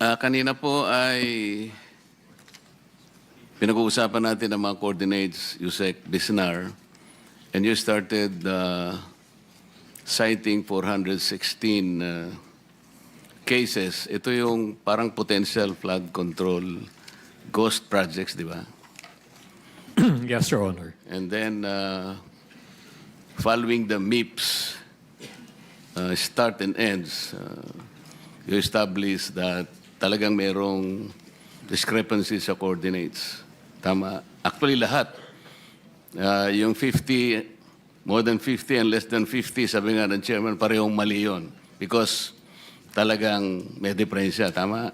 Kanina po ay pinag-uusapan natin ang mga coordinates, Yusek Bisnar, and you started citing 416 cases. Ito yung parang potential flood control ghost projects, di ba? Yes, Your Honor. And then, following the MIPS start and ends, you establish that talagang merong discrepancies sa coordinates. Tama. Actually, lahat. Yung 50, more than 50 and less than 50, sabi nga ng chairman, parehong mali yun. Because talagang may diferensya. Tama?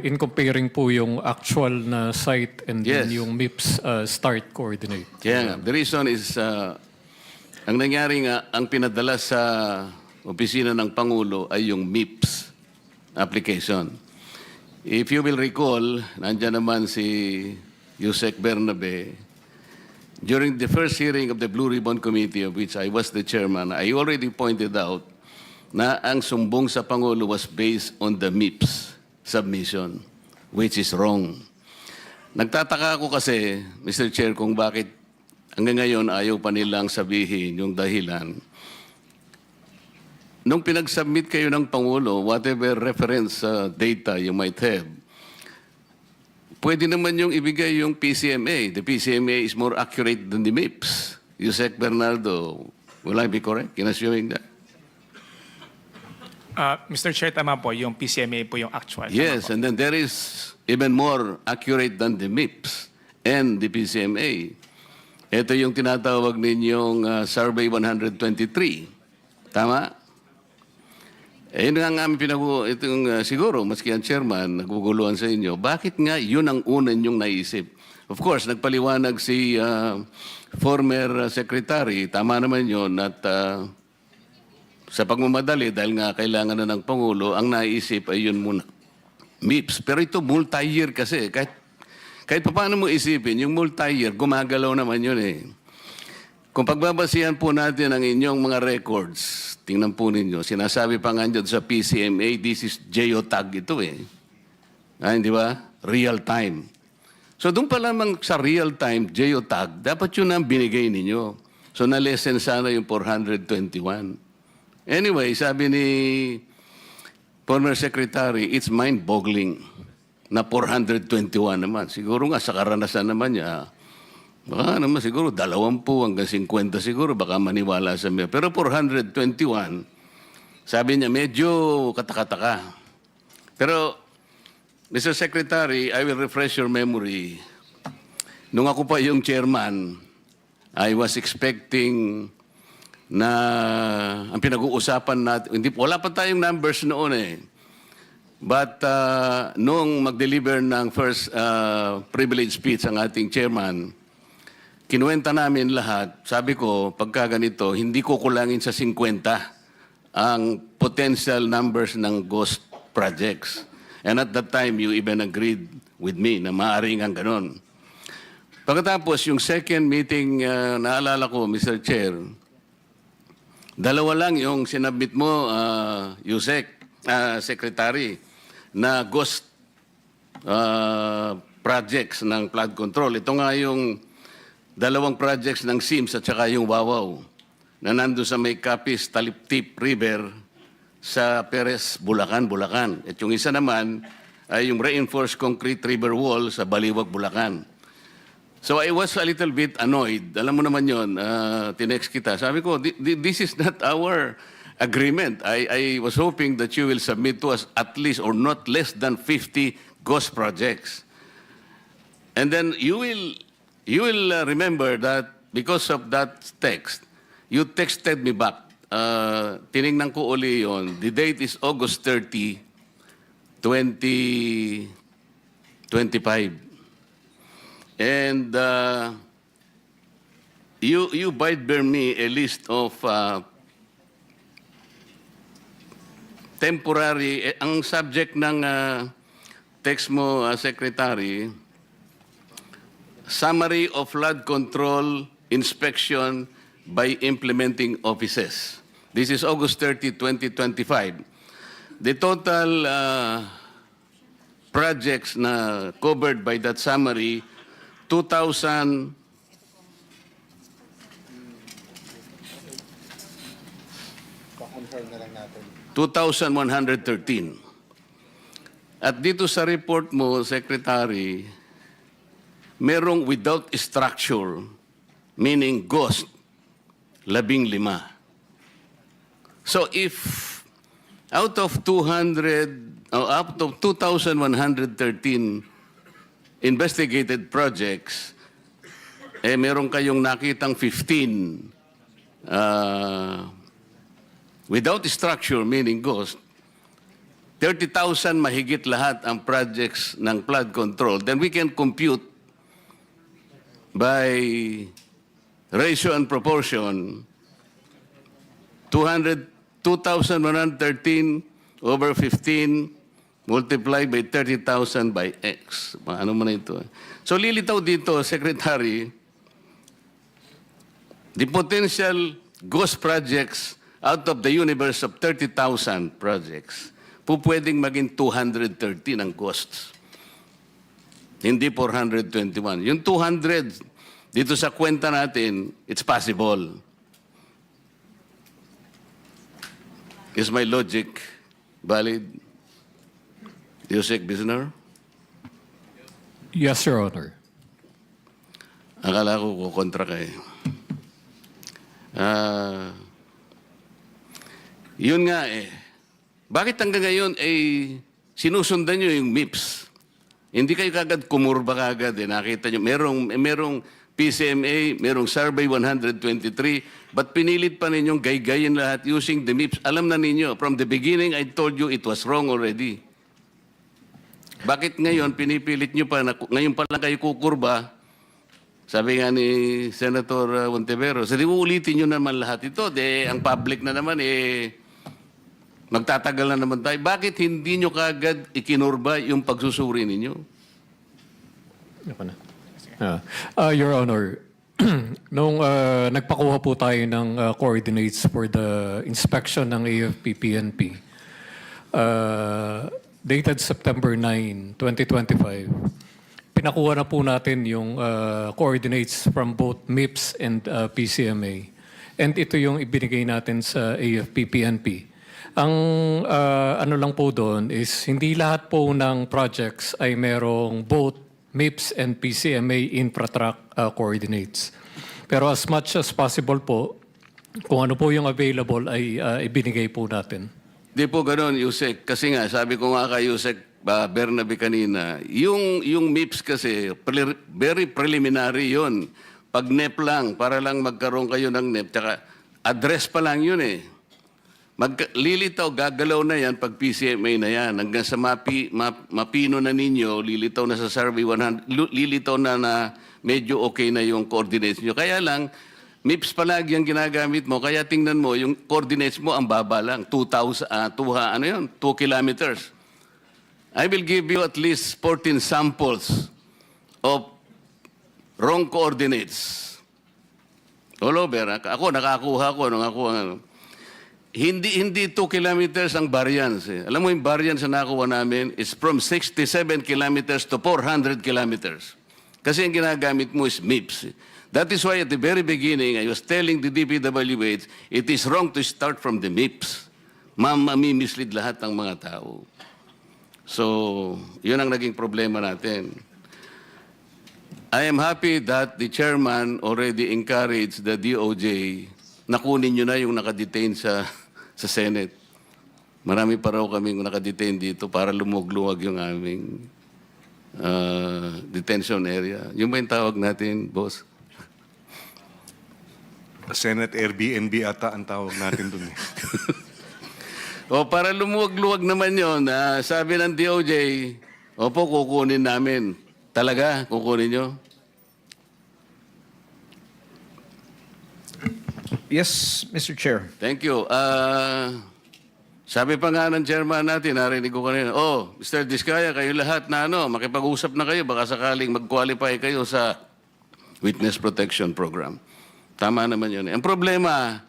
In comparing po yung actual na site and Yes. then yung MIPS start coordinate. Kaya nga, the reason is, ang nangyari nga, ang pinadala sa opisina ng Pangulo ay yung MIPS application. If you will recall, nandiyan naman si Yusek Bernabe. During the first hearing of the Blue Ribbon Committee, of which I was the chairman, I already pointed out na ang sumbong sa Pangulo was based on the MIPS submission, which is wrong. Nagtataka ako kasi, Mr. Chair, kung bakit hanggang ngayon ayaw pa nilang sabihin yung dahilan. Nung pinag-submit kayo ng Pangulo, whatever reference data you might have, pwede naman yung ibigay yung PCMA. The PCMA is more accurate than the MIPS. Yusek Bernardo, will I be correct in assuming that? Mr. Chair, tama po, yung PCMA po yung actual. Yes, and then there is even more accurate than the MIPS and the PCMA. Ito yung tinatawag ninyong Survey 123. Tama? Eh, yun nga namin siguro, maski ang chairman, naguguluhan sa inyo, bakit nga yun ang unan yung naisip? Of course, nagpaliwanag si former secretary, tama naman yun, at sa pagmamadali, dahil nga kailangan na ng Pangulo, ang naisip ay yun muna. MIPS. Pero ito multi-year kasi. Kahit paano mo isipin, yung multi-year, gumagalaw naman yun eh. Kung pagbabasihan po natin ang inyong mga records, tingnan po ninyo, sinasabi pa nga dyan sa PCMA, this is geotag ito eh. Hindi ba? Real time. So doon pa lamang sa real time, geotag, dapat yun ang binigay ninyo. So na-lessen sana yung 421. Anyway, sabi ni former secretary, it's mind-boggling na 421 naman. Siguro nga sa karanasan naman niya, baka naman siguro 20 hanggang 50 siguro, baka maniwala sa mga. Pero 421, sabi niya medyo katakataka. Pero, Mr. Secretary, I will refresh your memory. Nung ako pa yung chairman, I was expecting na ang pinag-uusapan natin, wala pa tayong numbers noon eh. But nung mag-deliver ng first privilege speech ang ating chairman, kinuwenta namin lahat. Sabi ko, pagka ganito, hindi ko kulangin sa 50 ang potential numbers ng ghost projects. And at that time, you even agreed with me na maaaring ang ganon. Pagkatapos, yung second meeting, naalala ko, Mr. Chair, dalawa lang yung sinabit mo, Yusek, Secretary, na ghost projects ng flood control. Ito nga yung dalawang projects ng SIMS at saka yung Wawaw na nando sa may Capiz, Taliptip River sa Perez, Bulacan. At yung isa naman ay yung reinforced concrete river wall sa Baliwag, Bulacan. So I was a little bit annoyed. Alam mo naman yun, tinext kita. Sabi ko, this is not our agreement. I was hoping that you will submit to us at least or not less than 50 ghost projects. And then you will remember that because of that text, you texted me back. Tiningnan ko uli yun. The date is August 30, 2025. And you bear me a list of temporary, ang subject ng text mo, Secretary, Summary of Flood Control Inspection by Implementing Offices. This is August 30, 2025. the total projects na covered by that summary, 2,113. At dito sa report mo, Secretary, merong without structure, meaning ghost, 15. So if out of 2,113 investigated projects, meron kayong nakitang 15 without structure, meaning ghost, 30,000 mahigit lahat ang projects ng flood control, then we can compute by ratio and proportion 2,113 over 15 multiplied by 30,000 by X. Ano mo na ito? So lilitaw dito, Secretary, the potential ghost projects out of the universe of 30,000 projects, pwedeng maging 213 ang costs. Hindi 421. Yung 200, dito sa kwenta natin, it's possible. Is my logic valid? Yusek Bisnar? Yes, Your Honor. Akala ko kukontra ka eh. Yun nga eh. Bakit hanggang ngayon ay sinusundan nyo yung MIPS? Hindi kayo kagad kumurba kagad eh. Nakita nyo, merong PCMA, merong Survey 123, but pinilit pa ninyong gaygayin lahat using the MIPS. Alam na ninyo, from the beginning, I told you it was wrong already. Bakit ngayon, pinipilit nyo pa, ngayon pa lang kayo kukurba? Sabi nga ni Senator Ontiveros, hindi ulitin nyo naman lahat ito. Ang public na naman, magtatagal na naman tayo. Bakit hindi nyo kagad ikinurba yung pagsusuri ninyo? Ako na. Your Honor, nung nagpakuha po tayo ng coordinates for the inspection ng AFP-PNP, dated September 9, 2025, pinakuha na po natin yung coordinates from both MIPS and PCMA. And ito yung ibinigay natin sa AFP-PNP. Ang ano lang po doon is hindi lahat po ng projects ay merong both MIPS and PCMA infratrack coordinates. Pero as much as possible po, kung ano po yung available ay ibinigay po natin. Di po ganoon, Yusek. Kasi nga, sabi ko nga kay Yusek Bernabe kanina, yung MIPS kasi, very preliminary yun. Pag NEP lang, para lang magkaroon kayo ng NEP, tsaka address pa lang yun eh. Lilitaw, gagalaw na yan pag PCMA na yan. Hanggang sa mapino na ninyo, lilitaw na sa Survey 100, lilitaw na medyo okay na yung coordinates nyo. Kaya lang, MIPS palagi ang ginagamit mo, kaya tingnan mo, yung coordinates mo ang baba lang, 2 kilometers. I will give you at least 14 samples of wrong coordinates. All over. Ako, nakakuha ko nung ako, hindi 2 kilometers ang variance. Eh. Alam mo yung variance na nakuha namin is from 67 kilometers to 400 kilometers. Kasi ang ginagamit mo is MIPS. That is why at the very beginning, I was telling the DPWH, it is wrong to start from the MIPS. Mamimislead lahat ng mga tao. So, yun ang naging problema natin. I am happy that the chairman already encouraged the DOJ na kunin nyo na yung nakadetain sa Senate. Marami pa raw kaming nakadetain dito para lumugluwag yung aming detention area. Yung ba yung tawag natin, boss? Senate Airbnb ata ang tawag natin dun eh. O para lumuwag-luwag naman yun, sabi ng DOJ, opo, kukunin namin. Talaga, kukunin nyo? Yes, Mr. Chair. Thank you. Sabi pa nga ng chairman natin, narinig ko kanina, Mr. Diskaya, kayo lahat na makipag-usap na kayo, baka sakaling mag-qualify kayo sa Witness Protection Program. Tama naman yun. Ang problema,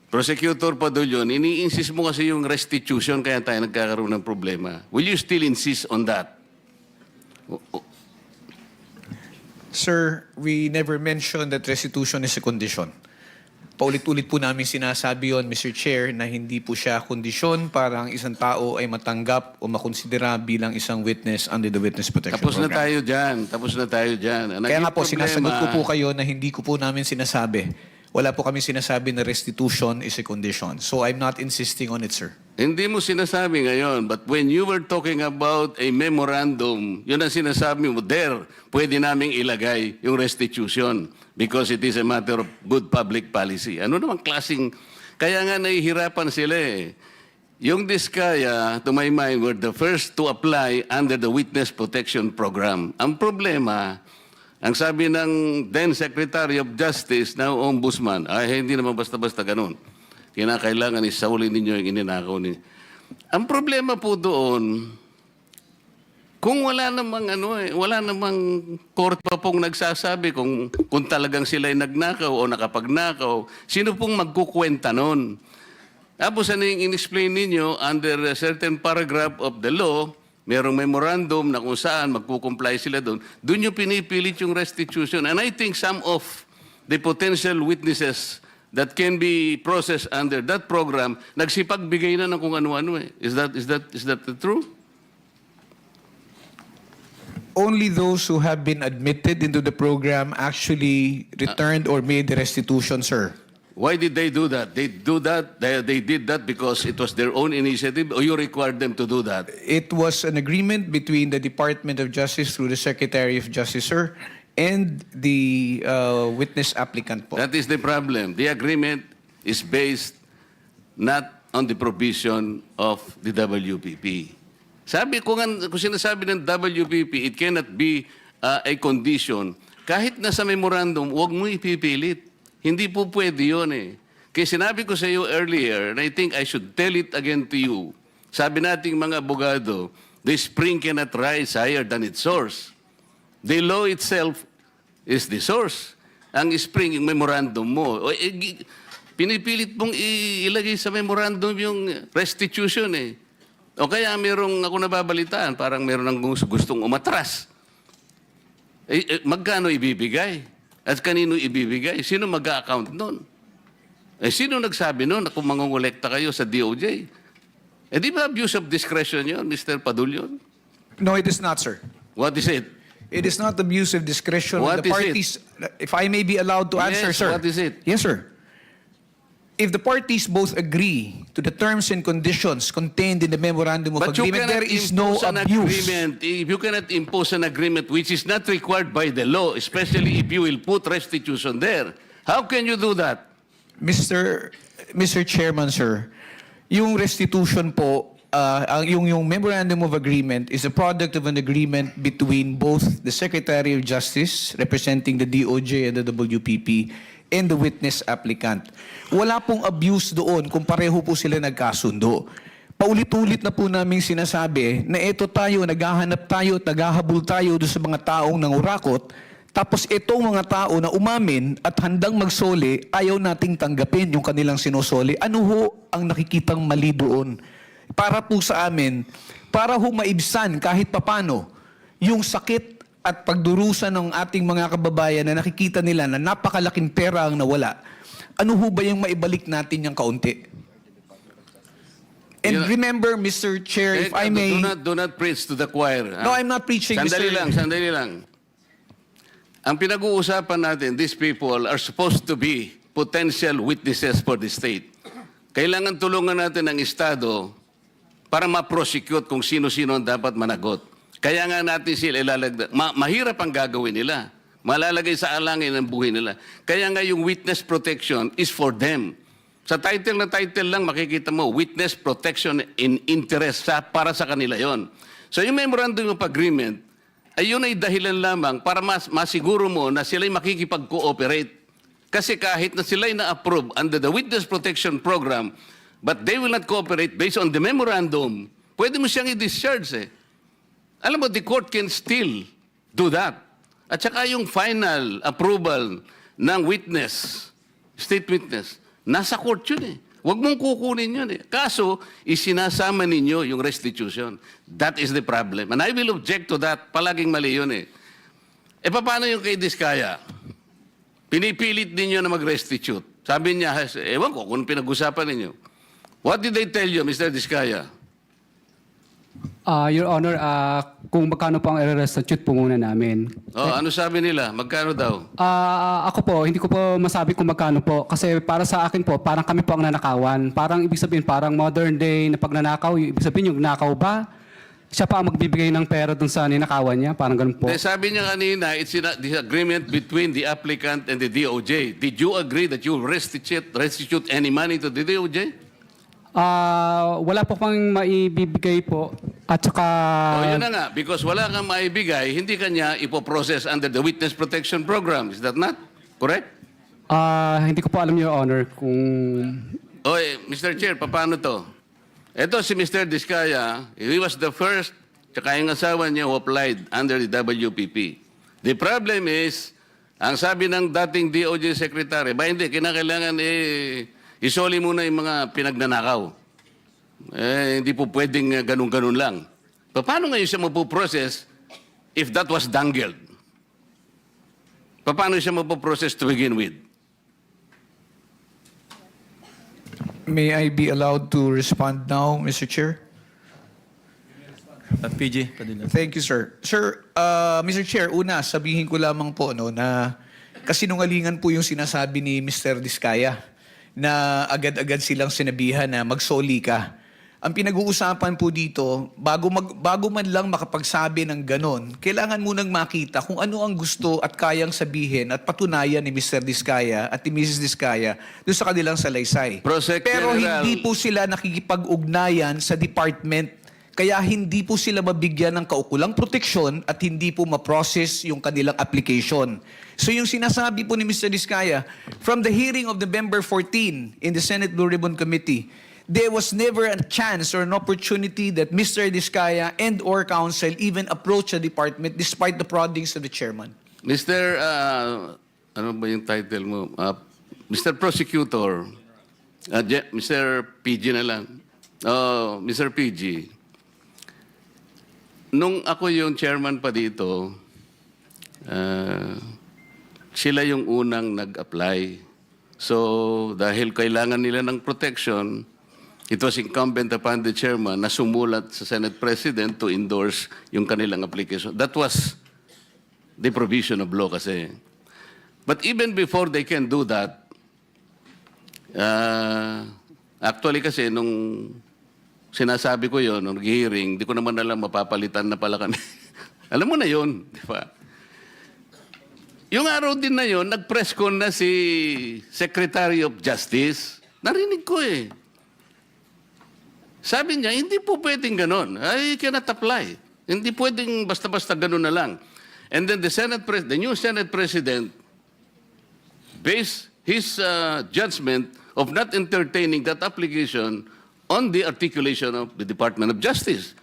Prosecutor Padulyon, ini-insist mo kasi yung restitution kaya tayo nagkakaroon ng problema. Will you still insist on that? Sir, we never mentioned that restitution is a condition. Paulit-ulit po namin sinasabi yon, Mr. Chair, na hindi po siya kondisyon para ang isang tao ay matanggap o makonsidera bilang isang witness under the Witness Protection Tapos na Program. tayo dyan. Tapos na tayo dyan. Ang Kaya nga naging po, sinasagot ko problema- po kayo na hindi ko po namin sinasabi. Wala po kami sinasabi na restitution is a condition. So I'm not insisting on it, sir. Hindi mo sinasabi ngayon, but when you were talking about a memorandum, yun ang sinasabi mo, there, pwede naming ilagay yung restitution because it is a matter of good public policy. Ano namang klaseng, kaya nga nahihirapan sila eh. Yung Diskaya, to my mind, were the first to apply under the Witness Protection Program. Ang problema, ang sabi ng then Secretary of Justice, now Ombudsman, ay hindi naman basta-basta ganun. Kinakailangan isaulin ninyo yung ininakaw ni. Ang problema po doon, kung wala namang wala namang court pa pong nagsasabi kung talagang sila ay nagnakaw o nakapagnakaw, sino pong magkukwenta nun? Tapos ano yung in-explain ninyo under a certain paragraph of the law, merong memorandum na kung saan magkukomply sila doon, doon yung pinipilit yung restitution. And I think some of the potential witnesses that can be processed under that program, nagsipagbigay na ng kung ano-ano eh. Is that the truth? Only those who have been admitted into the program actually returned or made the restitution, sir. Why did they do that? They did that because it was their own initiative or you required them to do that? It was an agreement between the Department of Justice through the Secretary of Justice, sir, and the witness applicant po. That is the problem. The agreement is based not on the provision of the WPP. Sabi kung sinasabi ng WPP, it cannot be a condition. Kahit nasa memorandum, huwag mo ipipilit. Hindi po pwede yun eh. Kaya sinabi ko sa iyo earlier, and I think I should tell it again to you, sabi nating mga abogado, the spring cannot rise higher than its source. The law itself is the source. Ang spring, yung memorandum mo. Pinipilit mong ilagay sa memorandum yung restitution eh. O kaya merong ako nababalitaan, parang meron ng gustong umatras. Magkano ibibigay? At kanino ibibigay? Sino mag-a-account nun? Sino nagsabi nun na kung mangungulekta kayo sa DOJ? Di ba abuse of discretion yun, Mr. Padulyon? No, it is not, sir. What is it? It is not abuse of discretion. What The is it? parties, if I may be allowed to answer, Yes, sir. what is it? Yes, sir. If the parties both agree to the terms and conditions contained in the memorandum of But you agreement, cannot there is no impose an abuse. agreement. If you cannot impose an agreement which is not required by the law, especially if you will put restitution there, how can you do that? Mr. Chairman, sir, yung restitution po, yung memorandum of agreement is a product of an agreement between both the Secretary of Justice, representing the DOJ and the WPP, and the witness applicant. Wala pong abuse doon kung pareho po sila nagkasundo. Paulit-ulit na po namin sinasabi na ito tayo, naghahanap tayo at naghahabol tayo doon sa mga taong nangurakot, tapos itong mga tao na umamin at handang magsoli, ayaw nating tanggapin yung kanilang sinusoli. Ano ho ang nakikitang mali doon? Para po sa amin, para ho maibsan kahit papano yung sakit at pagdurusa ng ating mga kababayan na nakikita nila na napakalaking pera ang nawala, ano ho ba yung maibalik natin yung kaunti? And remember, Mr. Chair, if I may... Do not preach to the choir. No, I'm not preaching, Sandali lang. Ang pinag-uusapan natin, these people are supposed to be potential witnesses for the state. Kailangan tulungan natin ang Estado para ma-prosecute kung sino-sino ang dapat managot. Kaya nga natin sila ilalagdag. Mahirap ang gagawin nila. Malalagay sa alangin ang buhay nila. Kaya nga yung witness protection is for them. Sa title na title lang, makikita mo, witness protection in interest para sa kanila yon. So yung memorandum of agreement, ay yun ay dahilan lamang para masiguro mo na sila'y makikipag-cooperate. Kasi kahit na sila'y na-approve under the Witness Protection Program, but they will not cooperate based on the memorandum, pwede mo siyang i-discharge eh. Alam mo, the court can still do that. At saka yung final approval ng witness, state witness, Nasa court yun eh. Huwag mong kukunin yun eh. Kaso, isinasama ninyo yung restitution. That is the problem. And I will object to that. Palaging mali yun eh. E paano yung kay Diskaya? Pinipilit ninyo na mag-restitute. Sabi niya, ewan ko kung pinag-usapan ninyo. What did they tell you, Mr. Diskaya? Your Honor, kung magkano po ang i-restitute po muna namin. Oh, ano sabi nila? Magkano daw? Ako po, hindi ko po masabi kung magkano po. Kasi para sa akin po, parang kami po ang nanakawan. Parang ibig sabihin, parang modern day na pagnanakaw. Ibig sabihin, yung nakaw ba? Siya pa ang magbibigay ng pera dun sa ninakawan niya? Parang ganun po. Sabi niya kanina, it's a disagreement between the applicant and the DOJ. Did you agree that you restitute any money to the DOJ? Wala po pang maibibigay po. At saka... Yun na nga. Because wala kang maibigay, hindi kanya ipoprocess under the Witness Protection Program. Is that not correct? Hindi ko po alam, Your Honor, kung... Mr. Chair, paano to? Ito si Mr. Diskaya, he was the first, tsaka yung asawa niya who applied under the WPP. The problem is, ang sabi ng dating DOJ Secretary, hindi, kinakailangan isoli muna yung mga pinagnanakaw. Hindi po pwedeng ganun-ganun lang. Paano ngayon siya mapuprocess if that was dangled? Paano siya mapuprocess to begin with? May I be allowed to respond now, Mr. Chair? PG, Padilla. Thank you, sir. Sir, Mr. Chair, una, sabihin ko lamang po na kasinungalingan po yung sinasabi ni Mr. Diskaya na agad-agad silang sinabihan na magsoli ka. Ang pinag-uusapan po dito, bago man lang makapagsabi ng ganon, kailangan munang makita kung ano ang gusto at kayang sabihin at patunayan ni Mr. Diskaya at ni Mrs. Diskaya doon sa kanilang salaysay. Prosec Pero General. hindi po sila nakikipag-ugnayan sa department, kaya hindi po sila mabigyan ng kaukulang proteksyon at hindi po ma-process yung kanilang application. So yung sinasabi po ni Mr. Diskaya, from the hearing of November 14 in the Senate Blue Ribbon Committee, there was never a chance or an opportunity that Mr. Diskaya and or counsel even approach the department despite the proddings of the chairman. Mr. Ano ba yung title mo? Mr. Prosecutor, Mr. PG na lang. Mr. PG, nung ako yung chairman pa dito, sila yung unang nag-apply. So, dahil kailangan nila ng protection, it was incumbent upon the chairman na sumulat sa Senate President to endorse yung kanilang application. That was the provision of law kasi. But even before they can do that, actually kasi nung sinasabi ko yon, nung hearing, di ko naman alam mapapalitan na pala kami. Alam mo na yon, di ba? Yung araw din na yon, nag-press con na si Secretary of Justice. Narinig ko eh. Sabi niya, hindi po pwedeng ganon. I cannot apply. Hindi pwedeng basta-basta ganon na lang. And then the new Senate President based his judgment of not entertaining that application on the articulation of the Department of Justice.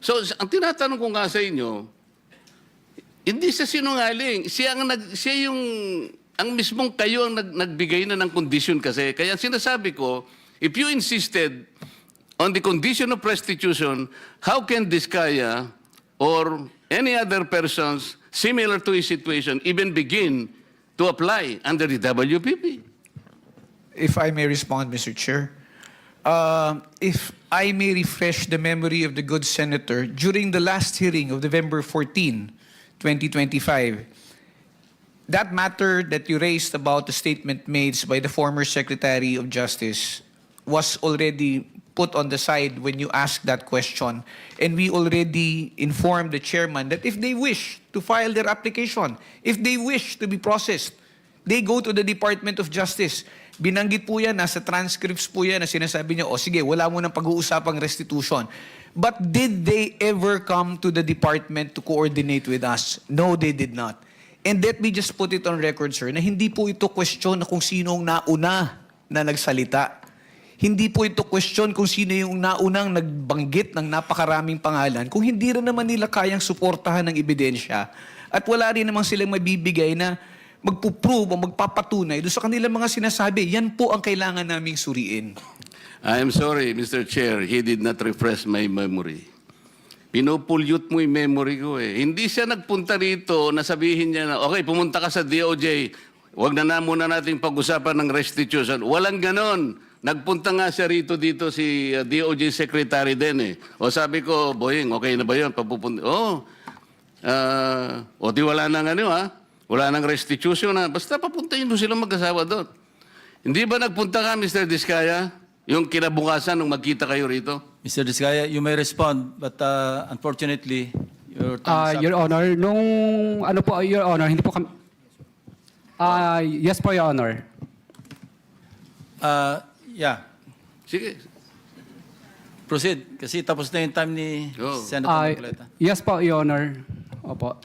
So, ang tinatanong ko nga sa inyo, hindi siya sinungaling. Ang mismong kayo ang nagbigay na ng condition kasi. Kaya sinasabi ko, if you insisted on the condition of restitution, how can Diskaya or any other persons similar to his situation even begin to apply under the WPP? If I may respond, Mr. Chair. If I may refresh the memory of the good senator, during the last hearing of November 14, 2025, that matter that you raised about the statement made by the former Secretary of Justice was already put on the side when you asked that question. And we already informed the chairman that if they wish to file their application, if they wish to be processed, they go to the Department of Justice. Binanggit po yan, nasa transcripts po yan na sinasabi niya, sige, wala mo nang pag-uusapang restitution. But did they ever come to the department to coordinate with us? No, they did not. And let me just put it on record, sir, na hindi po ito question na kung sino ang nauna na nagsalita. Hindi po ito question kung sino yung naunang nagbanggit ng napakaraming pangalan kung hindi rin naman nila kayang suportahan ng ebidensya at wala rin namang silang mabibigay na magpuprove o magpapatunay doon sa kanilang mga sinasabi. Yan po ang kailangan naming suriin. I am sorry, Mr. Chair, he did not refresh my memory. Pinupulyot mo yung memory ko eh. Hindi siya nagpunta rito na sabihin niya na, okay, pumunta ka sa DOJ, wag na muna nating pag-usapan ng restitution. Walang ganon. Nagpunta nga siya rito dito si DOJ Secretary din eh. O sabi ko, Boying, okay na ba yun? Papupunta. O di wala nang ano ha? Wala nang restitution na. Basta papuntahin mo silang mag-asawa doon. Hindi ba nagpunta ka, Mr. Diskaya? Yung kinabukasan nung magkita kayo rito? Mr. Diskaya, you may respond, but unfortunately, your time is up. Your Honor, nung ano po, Your Honor, hindi po kami... yes po, Your Honor. Yeah, Sige. proceed. Kasi tapos na yung time ni Oh. Senator Marcoleta. Yes po, Your Honor. Opo.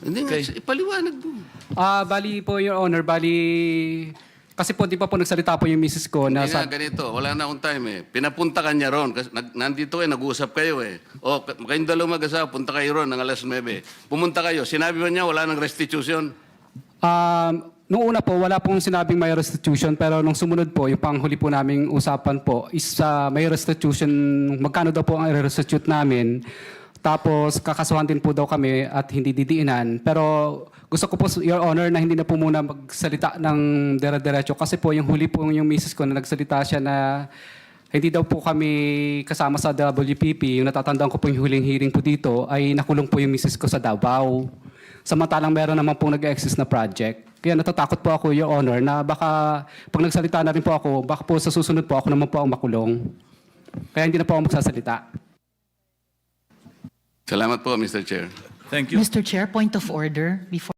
Hindi nga, ipaliwanag mo. Bali po, Your Honor, kasi po, di pa po nagsalita po yung misis ko na Hindi nga, ganito. Wala na akong time eh. Pinapunta ka niya ron. Kasi nandito nag-uusap kayo eh. O, kayong dalawa mag-asawa, punta kayo ron ng alas 9. Pumunta kayo. Sinabi ba niya wala nang restitution? Nung una po, wala pong sinabing may restitution, pero nung sumunod po, yung panghuli po naming usapan po is may restitution, magkano daw po ang i-restitute namin. Tapos kakasuhan din po daw kami at hindi didiinan. Pero gusto ko po, Your Honor, na hindi na po muna magsalita ng dire-diretso kasi po yung huli po yung misis ko na nagsalita siya na hindi daw po kami kasama sa WPP. Yung natatandaan ko po yung huling hearing po dito ay nakulong po yung misis ko sa Davao. Samantalang meron naman po nag-exist na project. Kaya natatakot po ako, Your Honor, na baka pag nagsalita na rin po ako, baka po sa susunod po ako naman po ang makulong. Kaya hindi na po ako magsasalita. Salamat po, Mr. Chair. Thank you. Mr. Chair, point of order before